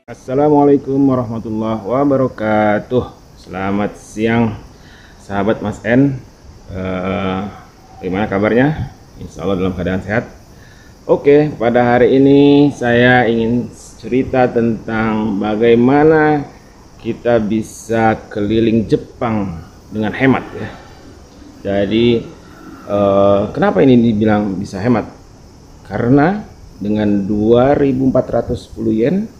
Assalamualaikum warahmatullahi wabarakatuh. Selamat siang sahabat Mas N. Gimana kabarnya? Insya Allah dalam keadaan sehat. Oke, pada hari ini saya ingin cerita tentang bagaimana kita bisa keliling Jepang dengan hemat ya. Jadi kenapa ini dibilang bisa hemat? Karena dengan 2.410 yen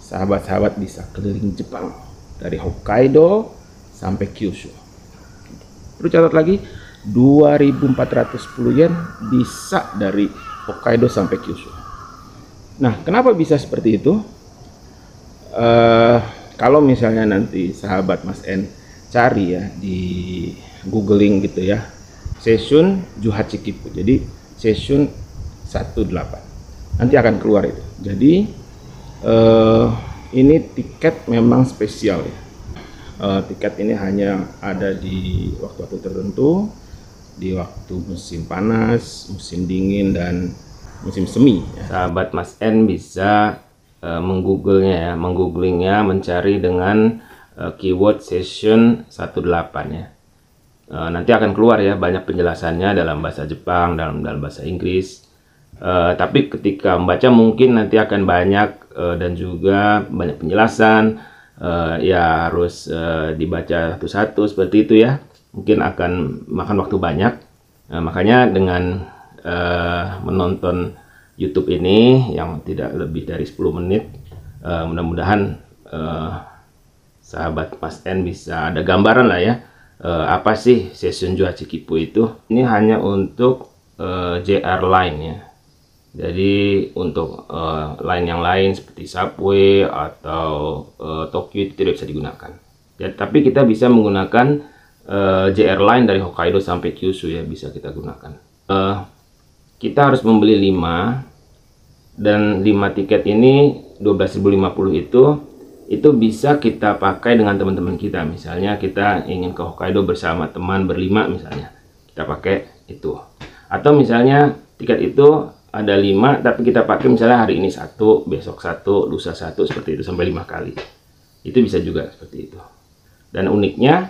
sahabat-sahabat bisa keliling Jepang dari Hokkaido sampai Kyushu. Perlu catat lagi, 2.410 yen bisa dari Hokkaido sampai Kyushu. Nah, kenapa bisa seperti itu? Kalau misalnya nanti sahabat Mas N cari ya di googling gitu ya, Seishun Juhachi Kippu. Jadi Seishun 18. Nanti akan keluar itu. Jadi ini tiket memang spesial ya. Tiket ini hanya ada di waktu-waktu tertentu, di waktu musim panas, musim dingin, dan musim semi ya. Sahabat Mas N bisa menggooglingnya, mencari dengan keyword Seishun 18 ya. Nanti akan keluar ya banyak penjelasannya dalam bahasa Jepang, dalam bahasa Inggris. Tapi ketika membaca mungkin nanti akan banyak dan juga banyak penjelasan, ya harus dibaca satu-satu seperti itu ya. Mungkin akan makan waktu banyak. Makanya dengan menonton YouTube ini yang tidak lebih dari 10 menit, mudah-mudahan sahabat Mas N bisa ada gambaran lah ya. Apa sih Seishun Juhachi Kippu itu? Ini hanya untuk JR Line ya. Jadi untuk line yang lain seperti Subway atau Tokyo itu tidak bisa digunakan. Ya, tapi kita bisa menggunakan JR Line dari Hokkaido sampai Kyushu ya, bisa kita gunakan. Kita harus membeli 5 dan 5 tiket ini 12.050 itu bisa kita pakai dengan teman-teman kita. Misalnya kita ingin ke Hokkaido bersama teman berlima misalnya, kita pakai itu. Atau misalnya tiket itu ada 5 tapi kita pakai misalnya hari ini 1, besok 1, lusa 1, seperti itu sampai 5 kali. Itu bisa juga seperti itu. Dan uniknya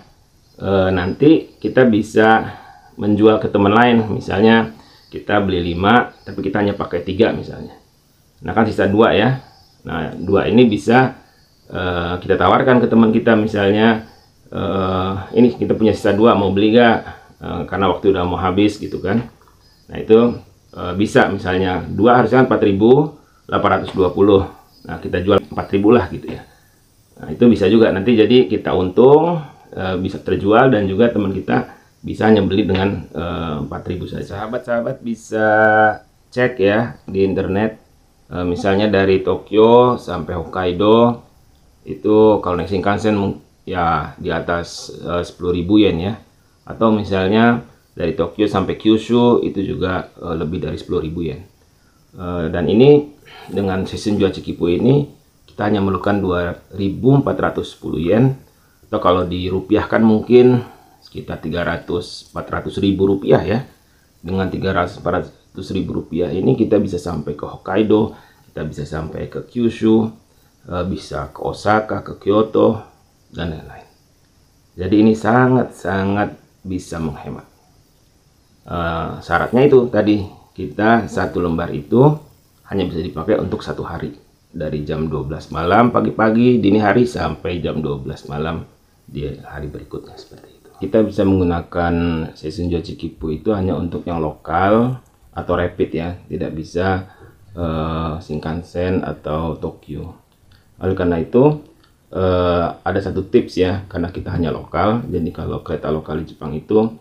nanti kita bisa menjual ke teman lain. Misalnya kita beli 5 tapi kita hanya pakai 3 misalnya. Nah kan sisa 2 ya. Nah 2 ini bisa kita tawarkan ke teman kita, misalnya ini kita punya sisa 2, mau beli gak? Karena waktu udah mau habis gitu kan. Nah itu bisa, misalnya 2 harusnya 4.820, nah kita jual 4.000 lah gitu ya. Nah itu bisa juga nanti, jadi kita untung, bisa terjual, dan juga teman kita bisa hanya beli dengan 4.000 saja. Sahabat-sahabat bisa cek ya di internet, misalnya dari Tokyo sampai Hokkaido itu kalau naik Shinkansen ya di atas 10.000 yen ya, atau misalnya dari Tokyo sampai Kyushu itu juga lebih dari 10.000 yen. Dan ini dengan Seishun Juhachi Kippu ini kita hanya memerlukan 2.410 yen, atau kalau dirupiahkan mungkin sekitar 300-400 ribu rupiah ya. Dengan 300-400 ribu rupiah ini kita bisa sampai ke Hokkaido, kita bisa sampai ke Kyushu, bisa ke Osaka, ke Kyoto, dan lain-lain. Jadi ini sangat-sangat bisa menghemat. Syaratnya itu tadi, kita 1 lembar itu hanya bisa dipakai untuk 1 hari, dari jam 12 malam pagi-pagi dini hari sampai jam 12 malam di hari berikutnya, seperti itu. Kita bisa menggunakan Seishun Juhachi Kippu itu hanya untuk yang lokal atau rapid ya, tidak bisa Shinkansen atau Tokyo. Oleh karena itu ada satu tips ya, karena kita hanya lokal, jadi kalau kereta lokal di Jepang itu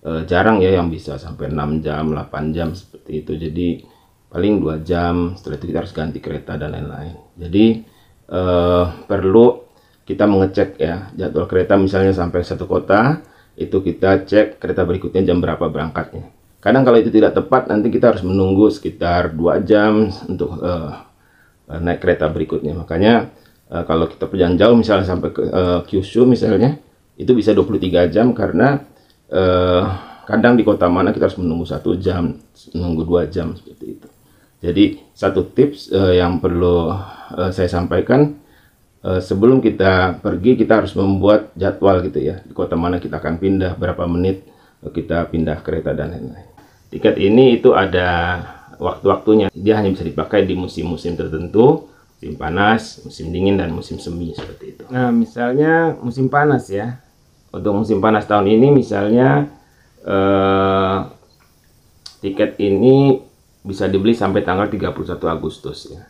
jarang ya yang bisa sampai 6 jam, 8 jam seperti itu. Jadi paling 2 jam, setelah itu kita harus ganti kereta dan lain-lain. Jadi perlu kita mengecek ya jadwal kereta, misalnya sampai satu kota, itu kita cek kereta berikutnya jam berapa berangkatnya. Kadang kalau itu tidak tepat, nanti kita harus menunggu sekitar 2 jam untuk naik kereta berikutnya. Makanya kalau kita perjalanan jauh, misalnya sampai ke Kyushu misalnya, itu bisa 23 jam, karena kadang di kota mana kita harus menunggu 1 jam, menunggu 2 jam seperti itu. Jadi satu tips yang perlu saya sampaikan, sebelum kita pergi kita harus membuat jadwal gitu ya, di kota mana kita akan pindah, berapa menit kita pindah kereta dan lain-lain. Tiket ini itu ada waktu-waktunya, dia hanya bisa dipakai di musim-musim tertentu, musim panas, musim dingin, dan musim semi seperti itu. Nah, misalnya musim panas ya, untuk musim panas tahun ini misalnya tiket ini bisa dibeli sampai tanggal 31 Agustus ya,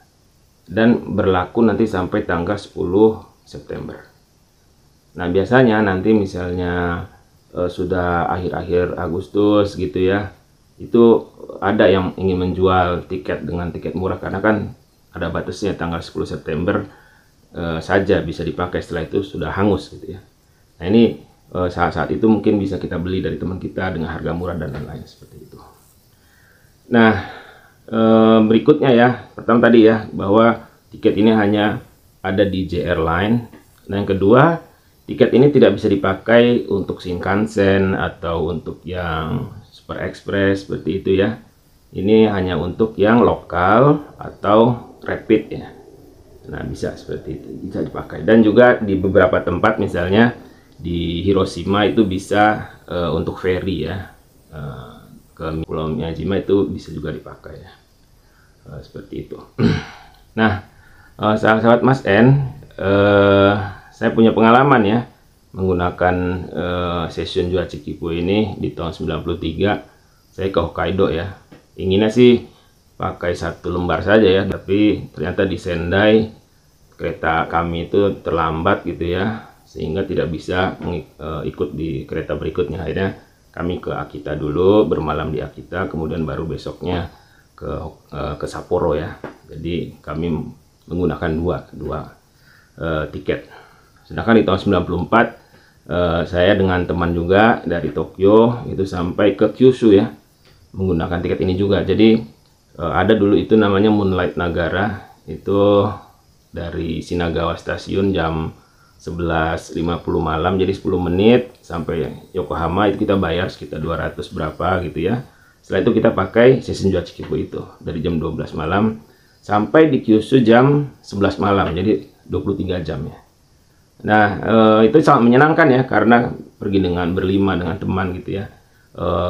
dan berlaku nanti sampai tanggal 10 September. Nah, biasanya nanti misalnya sudah akhir-akhir Agustus gitu ya, itu ada yang ingin menjual tiket dengan tiket murah, karena kan ada batasnya tanggal 10 September saja bisa dipakai, setelah itu sudah hangus gitu ya. Nah, ini saat-saat itu mungkin bisa kita beli dari teman kita dengan harga murah dan lain-lain seperti itu. Nah, berikutnya ya, pertama tadi ya, bahwa tiket ini hanya ada di JR Line. Nah, yang kedua, tiket ini tidak bisa dipakai untuk Shinkansen atau untuk yang Super Express seperti itu ya. Ini hanya untuk yang lokal atau rapid ya. Nah, bisa seperti itu, bisa dipakai. Dan juga di beberapa tempat, misalnya di Hiroshima itu bisa untuk ferry ya, ke Pulau Miyajima itu bisa juga dipakai ya. Seperti itu. Nah, sahabat Mas N, saya punya pengalaman ya menggunakan Session Jua Chikipu ini di tahun 93. Saya ke Hokkaido ya, inginnya sih pakai 1 lembar saja ya, tapi ternyata di Sendai kereta kami itu terlambat gitu ya, sehingga tidak bisa ikut di kereta berikutnya. Akhirnya kami ke Akita dulu, bermalam di Akita, kemudian baru besoknya ke Sapporo ya. Jadi kami menggunakan dua tiket. Sedangkan di tahun 94 saya dengan teman juga dari Tokyo itu sampai ke Kyushu ya, menggunakan tiket ini juga. Jadi ada dulu itu namanya Moonlight Nagara, itu dari Shinagawa Stasiun jam 11.50 malam, jadi 10 menit sampai Yokohama itu kita bayar sekitar 200 berapa gitu ya. Setelah itu kita pakai Session Jua Chikipu itu dari jam 12 malam sampai di Kyushu jam 11 malam, jadi 23 jam ya. Nah, itu sangat menyenangkan ya, karena pergi dengan berlima dengan teman gitu ya.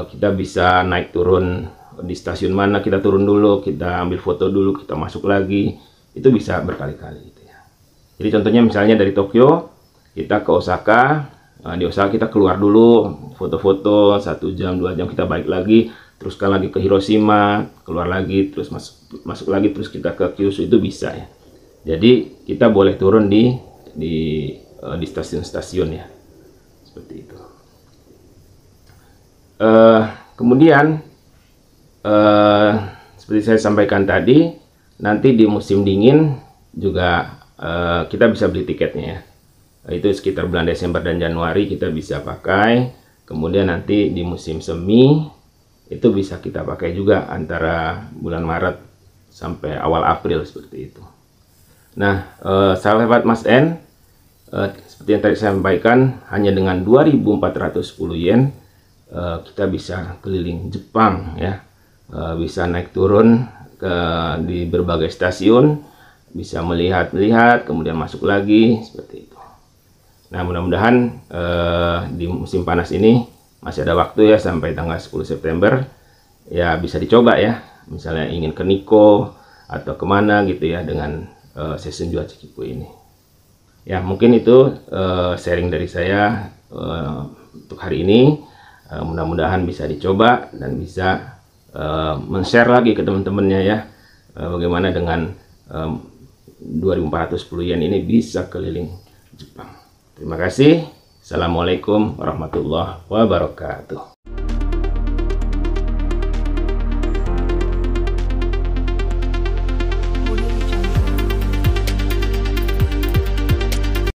Kita bisa naik turun di stasiun mana, kita turun dulu, kita ambil foto dulu, kita masuk lagi, itu bisa berkali-kali gitu ya. Jadi contohnya misalnya dari Tokyo kita ke Osaka, di Osaka kita keluar dulu, foto-foto 1 jam 2 jam, kita balik lagi, teruskan lagi ke Hiroshima, keluar lagi, terus masuk lagi, terus kita ke Kyushu, itu bisa ya. Jadi kita boleh turun di stasiun-stasiun ya, seperti itu. Kemudian seperti saya sampaikan tadi, nanti di musim dingin juga kita bisa beli tiketnya ya. Itu sekitar bulan Desember dan Januari kita bisa pakai. Kemudian nanti di musim semi itu bisa kita pakai juga antara bulan Maret sampai awal April seperti itu. Nah, sahabat Mas N, seperti yang tadi saya sampaikan, hanya dengan 2.410 yen kita bisa keliling Jepang ya. Bisa naik turun di berbagai stasiun, bisa melihat-lihat, kemudian masuk lagi seperti itu. Nah, mudah-mudahan di musim panas ini masih ada waktu ya, sampai tanggal 10 September ya, bisa dicoba ya, misalnya ingin ke Nikko atau kemana gitu ya dengan Session Jua Chikipu ini ya. Mungkin itu sharing dari saya untuk hari ini. Mudah-mudahan bisa dicoba dan bisa men-share lagi ke teman-temannya ya, bagaimana dengan 2.410 yen ini bisa keliling Jepang. Terima kasih. Assalamualaikum warahmatullahi wabarakatuh.